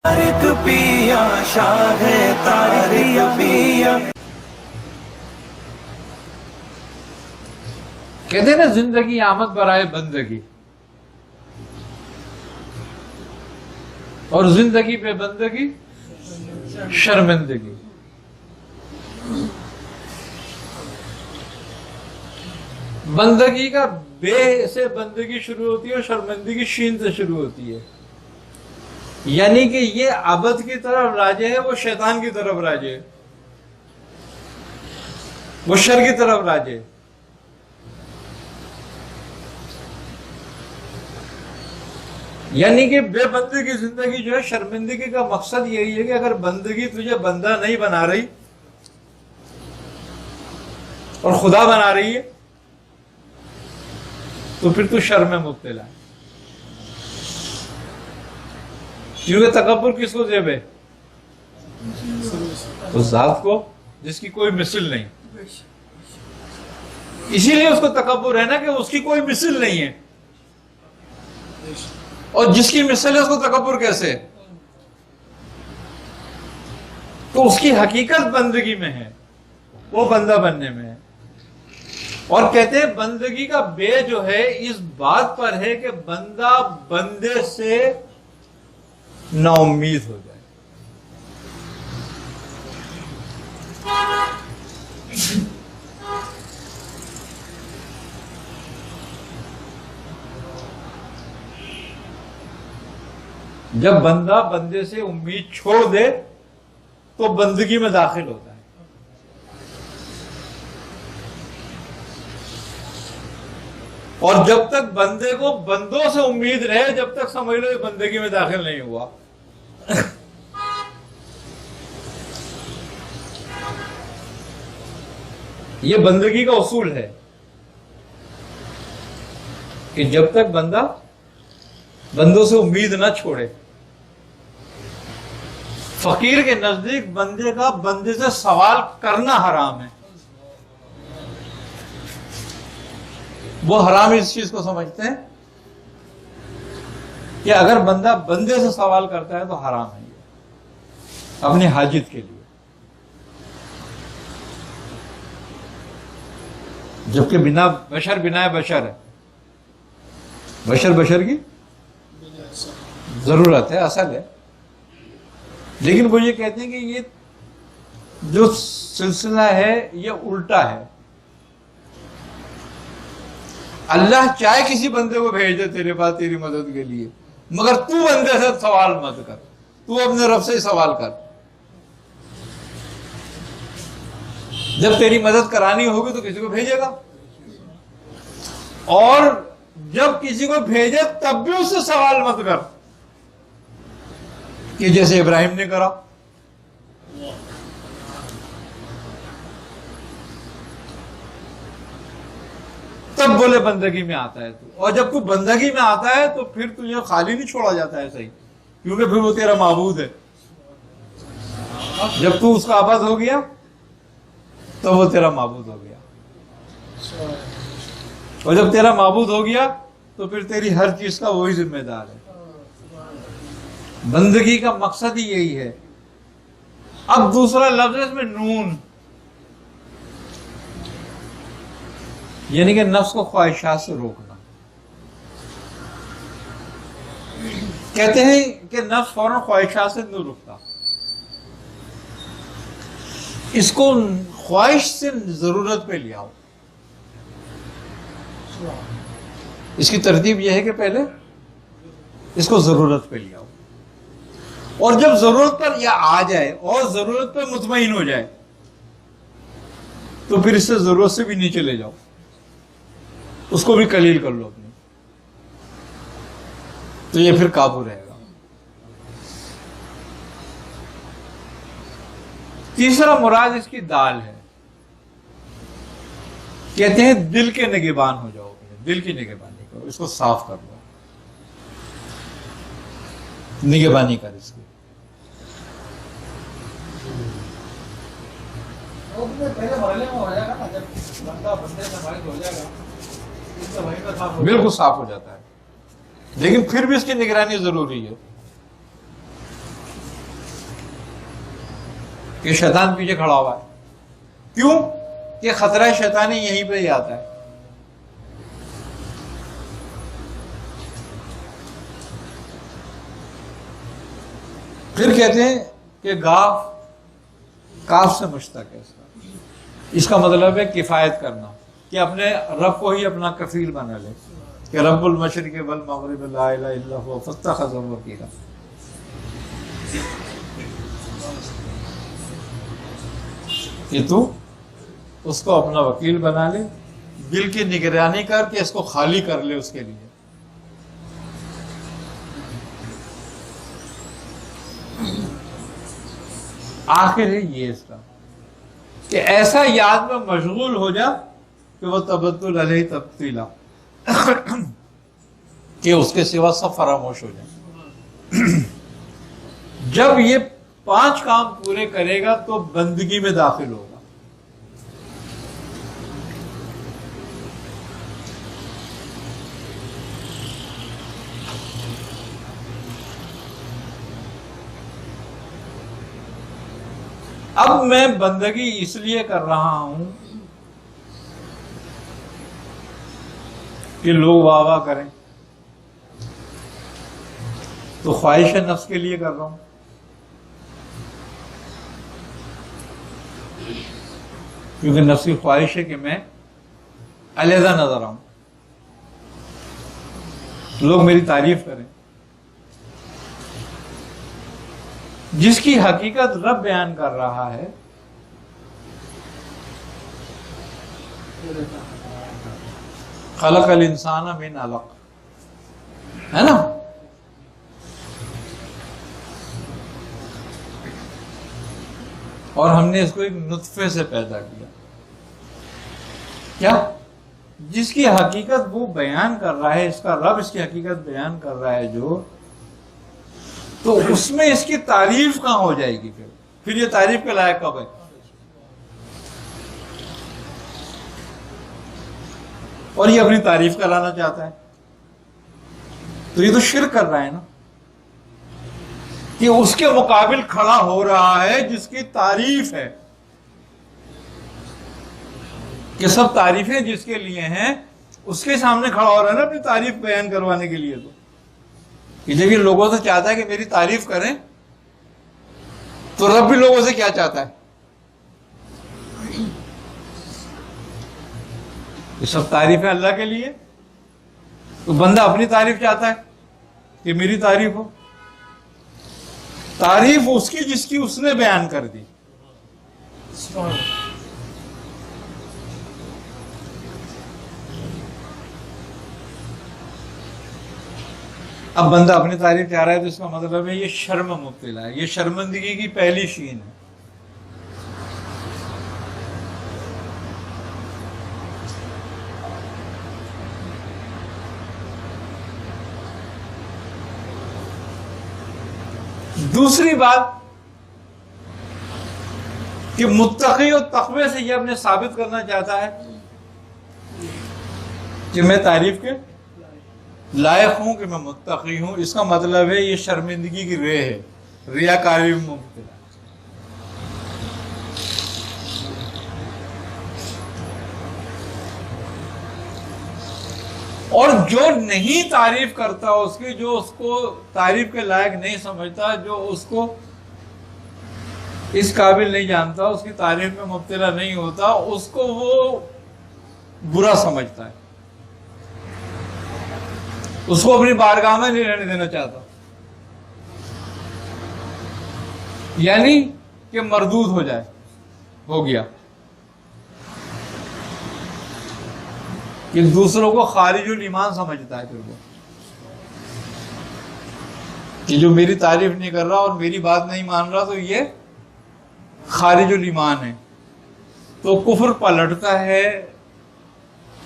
طارق پیا شاہ طارق پیا. کہتے ہیں نا زندگی آمد برائے بندگی، اور زندگی پہ بندگی شرمندگی. بندگی کا بے سے بندگی شروع ہوتی ہے اور شرمندگی شین سے شروع ہوتی ہے. یعنی کہ یہ عبد کی طرف راجع ہے، وہ شیطان کی طرف راجع ہے، وہ شر کی طرف راجع ہے. یعنی کہ بے بندگی کی زندگی جو ہے، شرمندگی کا مقصد یہی ہے کہ اگر بندگی تجھے بندہ نہیں بنا رہی اور خدا بنا رہی ہے تو پھر تو شر میں مبتلا ہے. کیونکہ تکبر کس کو جیب ہے؟ اس ذات کو جس کی کوئی مثل نہیں. اسی لیے اس کو تکبر ہے نا کہ اس کی کوئی مثل نہیں ہے، اور جس کی مثل ہے اس کو تکبر کیسے؟ تو اس کی حقیقت بندگی میں ہے، وہ بندہ بننے میں ہے. اور کہتے ہیں بندگی کا بے جو ہے اس بات پر ہے کہ بندہ بندے سے نا امید ہو جائے. جب بندہ بندے سے امید چھوڑ دے تو بندگی میں داخل ہوتا ہے. اور جب تک بندے کو بندوں سے امید رہے، جب تک سمجھ لو یہ بندگی میں داخل نہیں ہوا. یہ بندگی کا اصول ہے کہ جب تک بندہ بندوں سے امید نہ چھوڑے. فقیر کے نزدیک بندے کا بندے سے سوال کرنا حرام ہے. وہ حرام اس چیز کو سمجھتے ہیں کہ اگر بندہ بندے سے سوال کرتا ہے تو حرام ہے یہ اپنی حاجت کے لیے. جبکہ بنا بشر بشر ہے، بشر کی ضرورت ہے، اصل ہے. لیکن وہ یہ کہتے ہیں کہ یہ جو سلسلہ ہے یہ الٹا ہے. اللہ چاہے کسی بندے کو بھیج دے تیرے پاس تیری مدد کے لیے، مگر تو بندے سے سوال مت کر، تو اپنے رب سے ہی سوال کر. جب تیری مدد کرانی ہوگی تو کسی کو بھیجے گا، اور جب کسی کو بھیجے تب بھی اس سے سوال مت کر کہ جیسے ابراہیم نے کرا. تب بولے بندگی میں آتا ہے تو. اور جب تو بندگی میں آتا ہے تو پھر تجھے خالی نہیں چھوڑا جاتا ہے صحیح، کیونکہ پھر وہ تیرا معبود ہے. جب تو اس کا عبد ہو گیا تو وہ تیرا معبود ہو گیا، اور جب تیرا معبود ہو گیا تو پھر تیری ہر چیز کا وہی ذمہ دار ہے. بندگی کا مقصد ہی یہی ہے. اب دوسرا لفظ ہے اس میں نون، یعنی کہ نفس کو خواہشات سے روکنا. کہتے ہیں کہ نفس فوراً خواہشات سے نہیں رکتا، اس کو خواہش سے ضرورت پہ لے آؤ. اس کی ترتیب یہ ہے کہ پہلے اس کو ضرورت پہ لے آؤ، اور جب ضرورت پر یا آ جائے اور ضرورت پہ مطمئن ہو جائے تو پھر اس سے ضرورت سے بھی نیچے لے جاؤ، اس کو بھی قلیل کر لو اپنی، تو یہ پھر قابو رہے گا. تیسرا مراد اس کی دال ہے. کہتے ہیں دل کے نگہبان ہو جاؤ، دل کی نگہبانی کرو، اس کو صاف کر لو، نگہبانی کر اس کی. بالکل صاف ہو جاتا ہے، لیکن پھر بھی اس کی نگرانی ضروری ہے. کہ شیطان پیچھے کھڑا ہوا ہے. کیوں؟ کہ خطرہ شیطانی یہیں پہ ہی آتا ہے. پھر کہتے ہیں کہ کاف سے مشتق ہے اس کا مطلب ہے کفایت کرنا، کہ اپنے رب کو ہی اپنا کفیل بنا لے، کہ رب المشرق والمغرب لا الہ الا هو فاتخذہ وکیلا. کہ تو اس کو اپنا وکیل بنا لے، دل کی نگرانی کر کے اس کو خالی کر لے اس کے لیے. آخر ہے یہ اس کا کہ ایسا یاد میں مشغول ہو جا کہ وہ تبدل علیہ تبدیلا، کہ اس کے سوا سب فراموش ہو جائے. جب یہ 5 کام پورے کرے گا تو بندگی میں داخل ہوگا. اب میں بندگی اس لیے کر رہا ہوں کہ لوگ واہ واہ کریں، تو خواہش نفس کے لیے کر رہا ہوں. کیونکہ نفسی خواہش ہے کہ میں علیحدہ نظر آؤں، لوگ میری تعریف کریں. جس کی حقیقت رب بیان کر رہا ہے، خلق الانسان من علق، ہے نا؟ اور ہم نے اس کو ایک نطفے سے پیدا کیا. کیا؟ جس کی حقیقت وہ بیان کر رہا ہے، اس کا رب اس کی حقیقت بیان کر رہا ہے جو، تو اس میں اس کی تعریف کہاں ہو جائے گی؟ پھر یہ تعریف کے لائق کب ہے؟ اور یہ اپنی تعریف کرانا چاہتا ہے، تو یہ تو شرک کر رہا ہے نا، کہ اس کے مقابل کھڑا ہو رہا ہے جس کی تعریف ہے، کہ سب تعریفیں جس کے لیے ہیں اس کے سامنے کھڑا ہو رہا ہے نا اپنی تعریف بیان کروانے کے لیے. تو جب یہ لوگوں سے چاہتا ہے کہ میری تعریف کریں، تو رب بھی لوگوں سے کیا چاہتا ہے؟ یہ سب تعریفیں اللہ کے لیے. تو بندہ اپنی تعریف چاہتا ہے کہ میری تعریف ہو. تعریف اس کی جس کی اس نے بیان کر دی. اب بندہ اپنی تعریف چاہ رہا ہے تو اس کا مطلب ہے یہ شرم مبتلا ہے، یہ شرمندگی کی پہلی شین ہے. دوسری بات کہ متقی اور تقوی سے یہ اپنے ثابت کرنا چاہتا ہے کہ میں تعریف کے لائق ہوں، کہ میں متقی ہوں. اس کا مطلب ہے یہ شرمندگی کی رے ہے، ریاکاری میں مبتلا. اور جو نہیں تعریف کرتا اس کی، جو اس کو تعریف کے لائق نہیں سمجھتا، جو اس کو اس قابل نہیں جانتا، اس کی تعریف میں مبتلا نہیں ہوتا، اس کو وہ برا سمجھتا ہے، اس کو اپنی بارگاہ میں نہیں رہنے دینا چاہتا. یعنی کہ مردود ہو جائے، ہو گیا کہ دوسروں کو خارج الایمان سمجھتا ہے. پھر وہ کہ جو میری تعریف نہیں کر رہا اور میری بات نہیں مان رہا تو یہ خارج الایمان ہے. تو کفر پلٹتا ہے،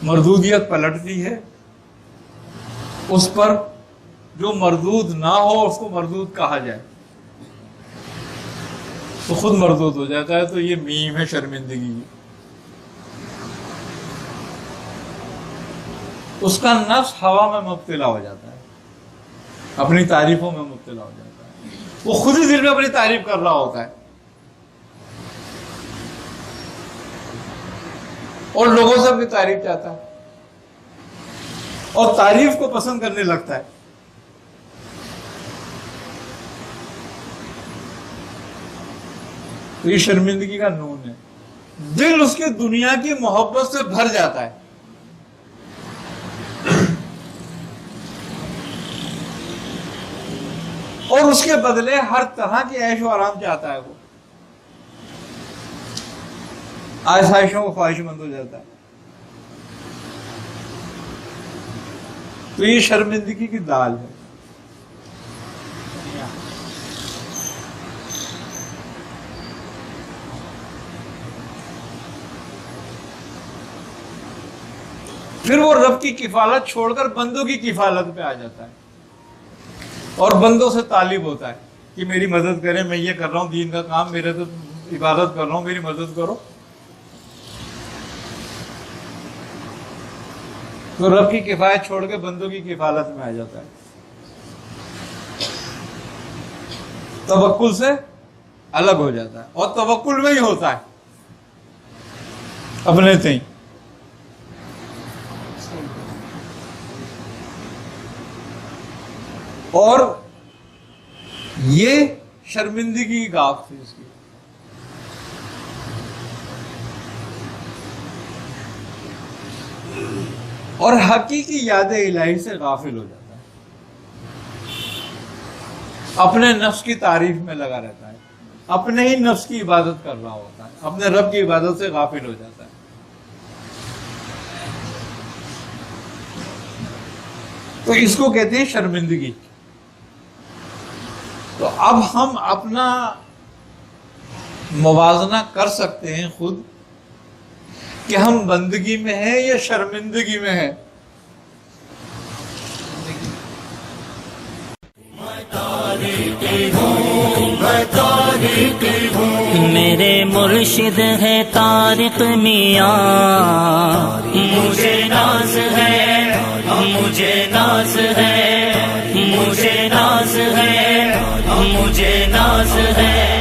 مردودیت پلٹتی ہے اس پر. جو مردود نہ ہو اس کو مردود کہا جائے تو خود مردود ہو جاتا ہے. تو یہ میم ہے شرمندگی. اس کا نفس ہوا میں مبتلا ہو جاتا ہے، اپنی تعریفوں میں مبتلا ہو جاتا ہے. وہ خود ہی دل میں اپنی تعریف کر رہا ہوتا ہے اور لوگوں سے اپنی تعریف چاہتا ہے اور تعریف کو پسند کرنے لگتا ہے. تو یہ شرمندگی کا نون ہے. دل اس کی دنیا کی محبت سے بھر جاتا ہے. اور اس کے بدلے ہر طرح کی عیش و آرام چاہتا ہے. وہ آسائشوں کو خواہش مند ہو جاتا ہے. تو یہ شرمندگی کی دال ہے. پھر وہ رب کی کفالت چھوڑ کر بندوں کی کفالت پہ آ جاتا ہے اور بندوں سے طالب ہوتا ہے کہ میری مدد کریں, میں یہ کر رہا ہوں دین کا کام, میرے تو عبادت کر رہا ہوں, میری مدد کرو. تو رب کی کفایت چھوڑ کے بندوں کی کفالت میں آ جاتا ہے. توکل سے الگ ہو جاتا ہے اور توکل میں ہی ہوتا ہے اپنے تئیں. اور یہ شرمندگی کی گاف تھی اس کی. اور حقیقی یاد الہی سے غافل ہو جاتا ہے, اپنے نفس کی تعریف میں لگا رہتا ہے, اپنے ہی نفس کی عبادت کر رہا ہوتا ہے, اپنے رب کی عبادت سے غافل ہو جاتا ہے. تو اس کو کہتے ہیں شرمندگی. تو اب ہم اپنا موازنہ کر سکتے ہیں خود کہ ہم بندگی میں ہیں یا شرمندگی میں ہیں. میرے مرشد ہے طارق میاں, مجھے ناز ہے, مجھے ناز ہے, مجھے ناز ہے, مجھے ناز ہے.